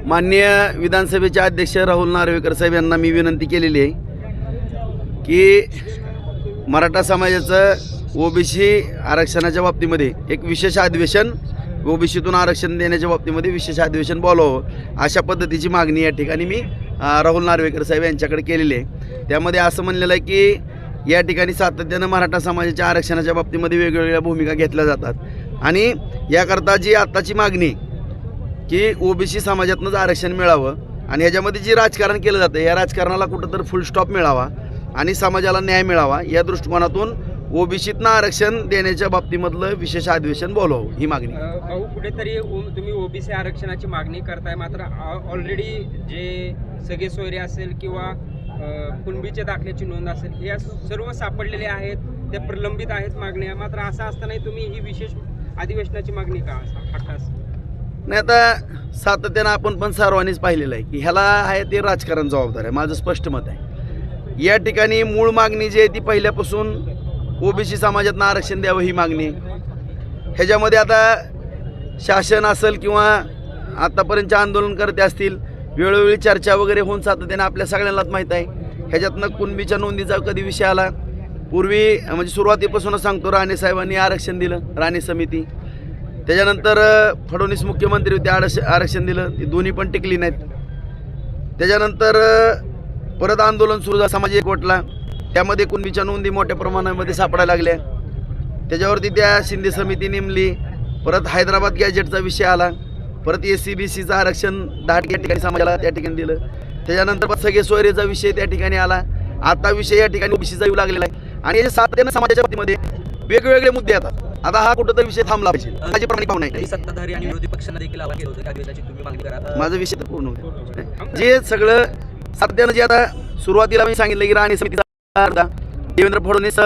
माननीय विधानसभेचे अध्यक्ष राहुल नार्वेकर साहेब यांना मी विनंती केलेली आहे की मराठा समाजाचं ओबीसी आरक्षणाच्या बाबतीमध्ये एक विशेष अधिवेशन, ओबीसीतून आरक्षण देण्याच्या बाबतीमध्ये विशेष अधिवेशन बोलावं अशा पद्धतीची मागणी या ठिकाणी मी राहुल नार्वेकर साहेब यांच्याकडे केलेली आहे। त्यामध्ये असं म्हणलेलं आहे की या ठिकाणी सातत्यानं मराठा समाजाच्या आरक्षणाच्या बाबतीमध्ये वेगवेगळ्या भूमिका घेतल्या जातात आणि याकरता जी आत्ताची मागणी की ओबीसी समाजातूनच आरक्षण मिळावं आणि ह्याच्यामध्ये जे राजकारण केलं जातं या राजकारणाला कुठंतरी फुल स्टॉप मिळावा आणि समाजाला न्याय मिळावा या दृष्टिकोनातून ओबीसीतनं आरक्षण देण्याच्या बाबतीमधलं विशेष अधिवेशन बोलावं ही मागणी। भाऊ, कुठेतरी तुम्ही ओबीसी आरक्षणाची मागणी करताय, मात्र ऑलरेडी जे सगळे सोयरे असेल किंवा कुणबीच्या दाखल्याची नोंद असेल या सर्व सापडलेले आहेत, त्या प्रलंबित आहेत मागण्या, मात्र असं असतानाही तुम्ही ही विशेष अधिवेशनाची मागणी का हट्टास? नाही, आता सातत्यानं आपण पण सर्वांनीच पाहिलेलं आहे की ह्याला आहे ते राजकारण जबाबदार आहे, माझं स्पष्ट मत आहे। या ठिकाणी मूळ मागणी जी आहे ती पहिल्यापासून ओबीसी समाजातनं आरक्षण द्यावं ही मागणी। ह्याच्यामध्ये आता शासन असेल किंवा आतापर्यंतचे आंदोलनकर्ते असतील वेळोवेळी चर्चा वगैरे होऊन सातत्याने आपल्या सगळ्यांनाच माहीत आहे। ह्याच्यातनं कुणबीच्या नोंदीचा कधी विषय आला, पूर्वी म्हणजे सुरुवातीपासूनच सांगतो राणे साहेबांनी आरक्षण दिलं, राणे समिती, त्याच्यानंतर फडणवीस मुख्यमंत्री होते आरक्षण दिलं, ती दोन्ही पण टिकली नाहीत। त्याच्यानंतर परत आंदोलन सुरू झालं, समाज एकवटला, त्यामध्ये कुणबीच्या नोंदी मोठ्या प्रमाणामध्ये सापडायला लागल्या, त्याच्यावरती त्या शिंदे समिती नेमली, परत हैदराबाद गॅजेटचा विषय आला, परत SC-BCचं आरक्षण 10% या ठिकाणी समाजाला त्या ठिकाणी दिलं, त्याच्यानंतर परत सगळे सोयरेचा विषय त्या ठिकाणी आला, आता विषय या ठिकाणी ओबीसीचा येऊ लागलेला आहे आणि याच्या सातत्यानं समाजाच्या बाबतीमध्ये वेगवेगळे मुद्दे येतात। आता हा कुठंतरी विषय थांबला पाहिजे, माझी प्रमाणिक भावना आहे। सत्ताधारी आणि विरोधी पक्षांना देखील आवाहन केलं होतं की अधिवेशनाची तुम्ही मागणी करा। माझं विषय तर पूर्ण होतं जे सगळं सातत्यानं जे आता सुरुवातीला मी सांगितलं की राणे समितीचा देवेंद्र फडणवीस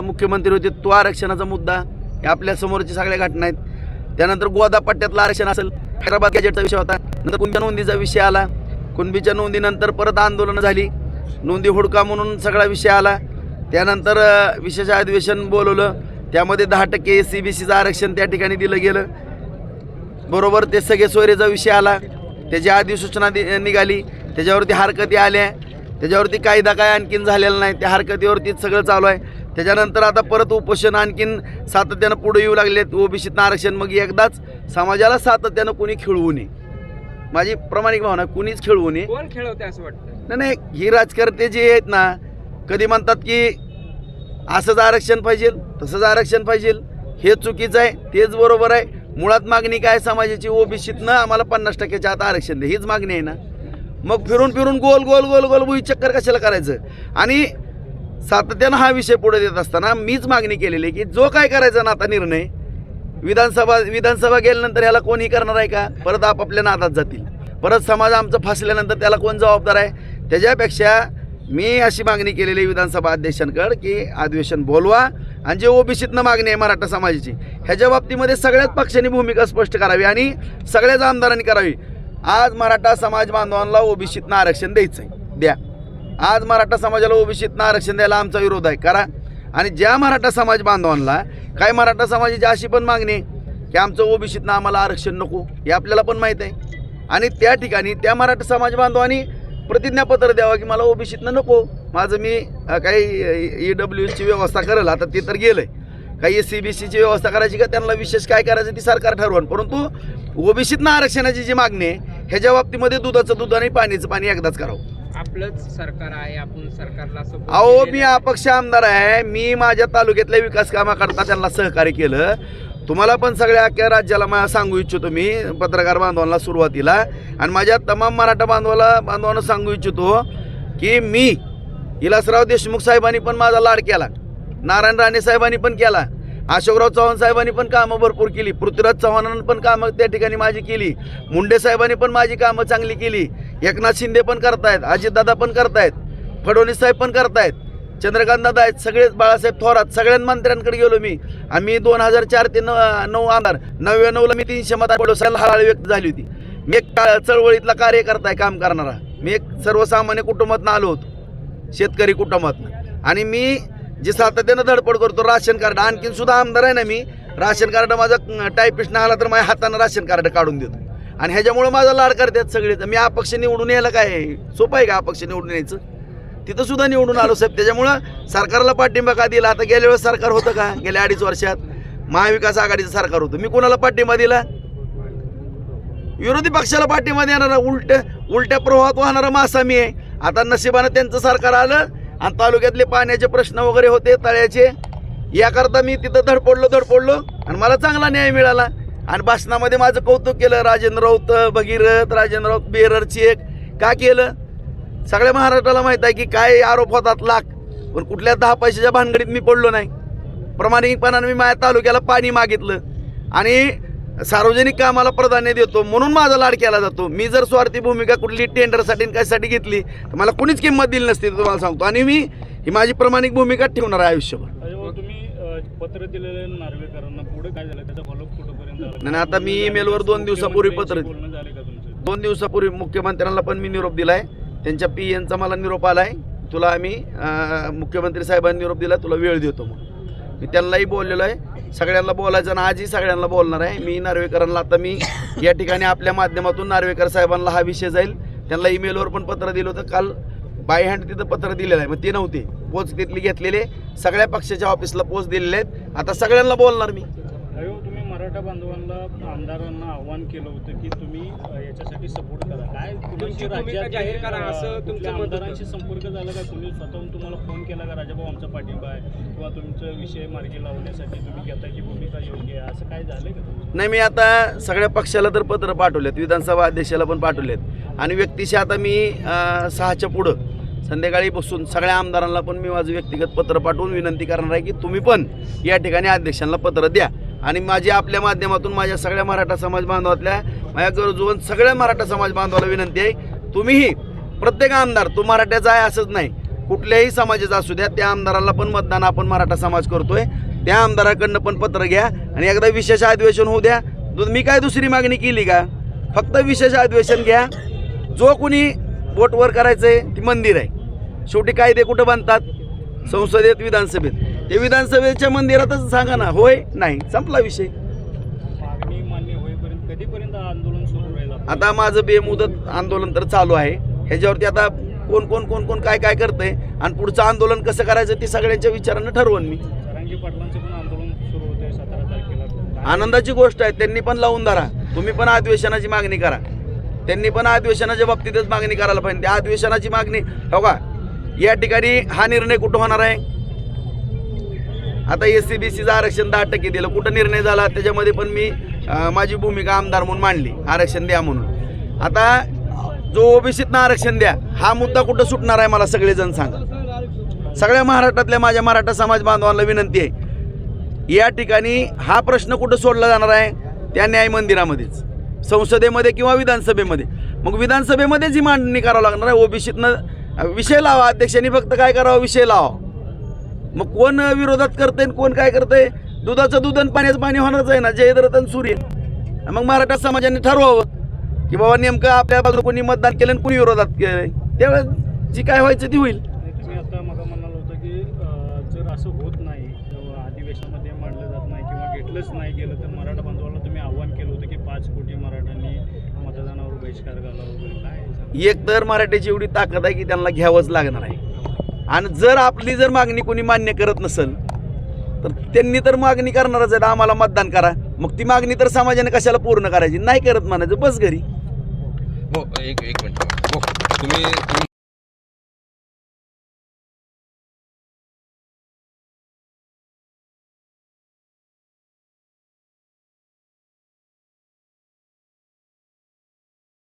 मुख्यमंत्री होते तो आरक्षणाचा मुद्दा, हे आपल्या समोरची सगळ्या घटना आहेत। त्यानंतर गोदा पट्ट्यातलं आरक्षण असेल, हैदराबाद गॅजेटचा विषय होता, नंतर कुणबीच्या नोंदीचा विषय आला, कुणबीच्या नोंदीनंतर परत आंदोलनं झाली, नोंदी हुडका म्हणून सगळा विषय आला, त्यानंतर विशेष अधिवेशन बोलवलं, त्यामध्ये 10% SC-BCचं आरक्षण त्या ठिकाणी दिलं गेलं, बरोबर ते सगळे सोयरेचा विषय आला, त्याची अधिसूचना निघाली, त्याच्यावरती हरकती आल्या, त्याच्यावरती कायदा काय आणखीन झालेला नाही, त्या हरकतीवरतीच सगळं चालू आहे। त्याच्यानंतर आता परत उपोषण आणखीन सातत्यानं पुढे येऊ लागले, ओबीसीतनं आरक्षण, मग एकदाच समाजाला सातत्यानं कोणी खेळवू नये, माझी प्रामाणिक भावना, कुणीच खेळवू नये। कोण खेळवते असं वाटतं? नाही, ही राजकारते जे आहेत ना, कधी म्हणतात की असंच आरक्षण पाहिजे तसंच आरक्षण पाहिजे, हे चुकीचं आहे, तेच बरोबर आहे। मुळात मागणी काय समाजाची, ओबीसीतनं आम्हाला 50% आत आरक्षण दे, हीच मागणी आहे ना। मग फिरून फिरून गोल गोल गोल गोल भुई चक्कर कशाला करायचं? आणि सातत्यानं हा विषय पुढे देत असताना मीच मागणी केलेली आहे की जो काय करायचा ना आता निर्णय विधानसभा गेल्यानंतर ह्याला कोणी करणार आहे का? परत आपापल्या नादात जातील, परत समाज आमचं फासल्यानंतर त्याला कोण जबाबदार आहे? त्याच्यापेक्षा मी अशी मागणी केलेली आहे विधानसभा अध्यक्षांकडे की अधिवेशन बोलवा आणि जे ओबीसीतनं मागणी आहे मराठा समाजाची ह्याच्या बाबतीमध्ये सगळ्याच पक्षांनी भूमिका स्पष्ट करावी आणि सगळ्याच आमदारांनी करावी। आज मराठा समाज बांधवांना ओबीसीतनं आरक्षण द्यायचं आहे, द्या। आज मराठा समाजाला ओबीसीतनं आरक्षण द्यायला आमचा विरोध आहे, करा। आणि ज्या मराठा समाज बांधवांना काय मराठा समाजाची अशी पण मागणी आहे की आमचं ओबीसीतनं आम्हाला आरक्षण नको, हे आपल्याला पण माहीत आहे, आणि त्या ठिकाणी त्या मराठा समाज बांधवांनी प्रतिज्ञापत्र द्यावं की मला ओबीसीतनं नको, माझं मी काही EWSची व्यवस्था करेल, आता ते तर गेलं आहे, काही SC-BCची व्यवस्था करायची का, त्यांना विशेष काय करायचं ती सरकार ठरवण, परंतु ओबीसीतनं आरक्षणाची जी मागणी आहे ह्याच्या बाबतीमध्ये दुधाचं दूध आणि पाणीचं पाणी एकदाच करावं। आपलंच सरकार आहे, आपण सरकारला अहो मी अपक्ष आमदार आहे, मी माझ्या तालुक्यातल्या विकास कामाकरता त्यांना सहकार्य केलं। तुम्हाला पण सगळ्या अख्ख्या राज्याला सांगू इच्छितो मी, पत्रकार बांधवांना सुरुवातीला आणि माझ्या तमाम मराठा बांधवांना सांगू इच्छितो की मी विलासराव देशमुख साहेबांनी पण माझा लाड केला, नारायण राणे साहेबांनी पण केला, अशोकराव चव्हाण साहेबांनी पण कामं भरपूर केली, पृथ्वीराज चव्हाणांनी पण कामं त्या ठिकाणी माझी केली, मुंडे साहेबांनी पण माझी कामं चांगली केली, एकनाथ शिंदे पण करतायत, अजितदादा पण करतायत, फडणवीस साहेब पण करतायत, चंद्रकांत दादा आहेत, सगळेच बाळासाहेब थोरात, सगळ्या मंत्र्यांकडे गेलो मी। आम्ही 2004 ते 9 आमदार, 99ला मी 300 मतांनी हळहळ व्यक्त झाली होती। मी एक चळवळीतला कार्यकर्ता आहे, काम करणारा, मी एक सर्वसामान्य कुटुंबातून आलो होतो, शेतकरी कुटुंबातून, आणि मी जे सातत्यानं धडपड करतो, राशन कार्ड, आणखीन सुद्धा आमदार आहे ना मी, राशन कार्ड माझं टायपिस्ट नाही आला तर माझ्या हातानं राशन कार्ड काढून देतो आणि ह्याच्यामुळं माझा लाड करतात सगळेच. मी अपक्ष निवडून यायला काय आहे? सोपं आहे का अपक्ष निवडून यायचं? तिथं सुद्धा निवडून आलो साहेब. त्याच्यामुळं सरकारला पाठिंबा का दिला? आता गेल्या वेळेस सरकार होतं का? गेल्या 2.5 वर्षात महाविकास आघाडीचं सरकार होतं. मी कोणाला पाठिंबा दिला? विरोधी पक्षाला पाठिंबा देणारा उलट्या प्रवाहात वाहणारा मासा मी आहे. आता नशिबानं त्यांचं सरकार आलं आणि तालुक्यातले पाण्याचे प्रश्न वगैरे होते तळ्याचे, याकरता मी तिथं धडपडलो आणि मला चांगला न्याय मिळाला. आणि भाषणामध्ये माझं कौतुक केलं. राजेंद्र राऊत भगीरथ, राजेंद्र राऊत बेरर चेक का केलं? सगळ्या महाराष्ट्राला माहीत आहे की काय आरोप होतात लाख, पण कुठल्या 10 पैशाच्या भानगडीत मी पडलो नाही. प्रामाणिकपणाने मी माझ्या तालुक्याला पाणी मागितलं आणि सार्वजनिक कामाला प्राधान्य देतो म्हणून माझा लाड केला जातो. मी जर स्वार्थी भूमिका कुठली टेंडरसाठी कशासाठी घेतली तर मला कुणीच किंमत दिली नसती, तुम्हाला सांगतो. आणि मी ही माझी प्रामाणिक भूमिका ठेवणार आहे आयुष्यभर. तुम्ही पत्र दिलेलं नार्वेकरांना, पुढे काय झालं त्याचा फॉलोअप कुठपर्यंत? नाही, आता मी ईमेलवर 2 दिवसापूर्वी पत्र बोलणं झाले का तुमचं? 2 दिवसापूर्वी मुख्यमंत्र्यांना पण मी निरोप दिलाय. त्यांच्या PNचा मला निरोप आलाय, तुला आम्ही मुख्यमंत्री साहेबांनी निरोप दिला, तुला वेळ देतो म्हणून. मी त्यांनाही बोललेलो आहे. सगळ्यांना बोलायचं ना, आजही सगळ्यांना बोलणार आहे मी. नार्वेकरांना आता मी या ठिकाणी आपल्या माध्यमातून नार्वेकर साहेबांना हा विषय जाईल. त्यांना ईमेलवर पण पत्र दिलं होतं. काल बाय हँड तिथं पत्र दिलेलं आहे, मग ते नव्हते पोच तिथली घेतलेले, सगळ्या पक्षाच्या ऑफिसला पोच दिलेले आहेत. आता सगळ्यांना बोलणार मी. तुम्ही मराठा बांधवांना, आमदारांना आव्हान केलं होतं की तुम्ही याच्यासाठी सपोर्ट करा. काय तुमची भूमिका जाहीर करा असं तुमचं मत होतं. आमदारांशी संपर्क झाला का? तुम्ही स्वतःहून तुम्हाला फोन केला का राजाभाऊ आमचा पाठिंबा आहे, किंवा तुमचा विषय मार्गी लावण्यासाठी तुम्ही घेताची भूमिका योग्य आहे, असं काय झालं का? नाही, मी आता सगळ्या पक्षाला तर पत्र पाठवलेत, विधानसभा अध्यक्षाला पण पाठवलेत आणि व्यक्तिशः आता मी 6च्या पुढं संध्याकाळी बसून सगळ्या आमदारांना पण मी माझं व्यक्तिगत पत्र पाठवून विनंती करणार आहे की तुम्ही पण या ठिकाणी अध्यक्षांना पत्र द्या. आणि माझी आपल्या माध्यमातून माझ्या सगळ्या मराठा समाज बांधवातल्या माझ्या गरजूवन सगळ्या मराठा समाज बांधवाला विनंती आहे, तुम्हीही प्रत्येक आमदार तो मराठ्याचा आहे असंच नाही, कुठल्याही समाजाचा असू द्या, त्या आमदाराला पण मतदान आपण मराठा समाज करतोय, त्या आमदाराकडनं पण पत्र घ्या आणि एकदा विशेष अधिवेशन होऊ द्या. मी काय दुसरी मागणी केली का? फक्त विशेष अधिवेशन घ्या. जो कोणी बोटवर करायचंय ती मंदिर आहे. शेवटी कायदे कुठं बांधतात? संसदेत, विधानसभेत. ते विधानसभेच्या मंदिरातच सांगा ना, होय नाही, संपला विषय. मागणी मान्य होईपर्यंत कधीपर्यंत आंदोलन सुरू राहील? आता माझं बेमुदत आंदोलन तर चालू आहे. ह्याच्यावरती आता कोण काय करतंय आणि पुढचं आंदोलन कसं करायचं ते सगळ्यांच्या विचारानं ठरवून मी. जरांगे पाटलांचं पण आंदोलन सुरू होतंय 17 तारखेला. आनंदाची गोष्ट आहे, त्यांनी पण लावून धरा. तुम्ही पण अधिवेशनाची मागणी करा. त्यांनी पण अधिवेशनाच्या बाबतीतच मागणी करायला पाहिजे. त्या अधिवेशनाची मागणी हो का, या ठिकाणी हा निर्णय कुठं होणार आहे? आता SC-BCचं आरक्षण 10% दिलं, कुठं निर्णय झाला? त्याच्यामध्ये पण मी माझी भूमिका आमदार म्हणून मांडली, आरक्षण द्या म्हणून. आता जो OBCतनं आरक्षण द्या हा मुद्दा कुठं सुटणार आहे मला सगळेजण सांगा. सगळ्या महाराष्ट्रातल्या माझ्या मराठा समाज बांधवांना विनंती आहे, या ठिकाणी हा प्रश्न कुठं सोडला जाणार आहे? त्या न्याय मंदिरामध्येच, संसदेमध्ये किंवा विधानसभेमध्ये. मग विधानसभेमध्येच ही मांडणी करावं लागणार आहे. OBCतनं विषय लावा, अध्यक्षांनी फक्त काय करावं? विषय लावा. मग कोण विरोधात करतंय कोण काय करतंय? दुधाचं दूध आणि पाण्याचं पाणी होणारच आहे ना, जयद्रथ आणि सूर्य. मग मराठा समाजाने ठरवावं की बाबा नेमकं आपल्या बाजूला कोणी मतदान केलं आणि कोणी विरोधात केलं, त्यावेळेस जी काय व्हायचं ती होईल. तुम्ही आता मला म्हणाल होतं की जर असं होत नाही, अधिवेशनामध्ये मांडलं जात नाही किंवा घेतलंच नाही गेलं तर मराठा बांधवाला तुम्ही आव्हान केलं होतं की 5 कोटी मराठ्यांनी मतदानावर बहिष्कार घाला वगैरे. काय एक तर मराठ्याची एवढी ताकद आहे की त्यांना घ्यावंच लागणार आहे. आणि जर आपली मागणी कोणी मान्य करत नसेल तर त्यांनी तर मागणी करणारच आहे, आम्हाला मतदान करा. मग ती मागणी तर समाजाने कशाला पूर्ण करायची? नाही करत म्हणायचं, बस घरी. एक मिनिट. तुम्ही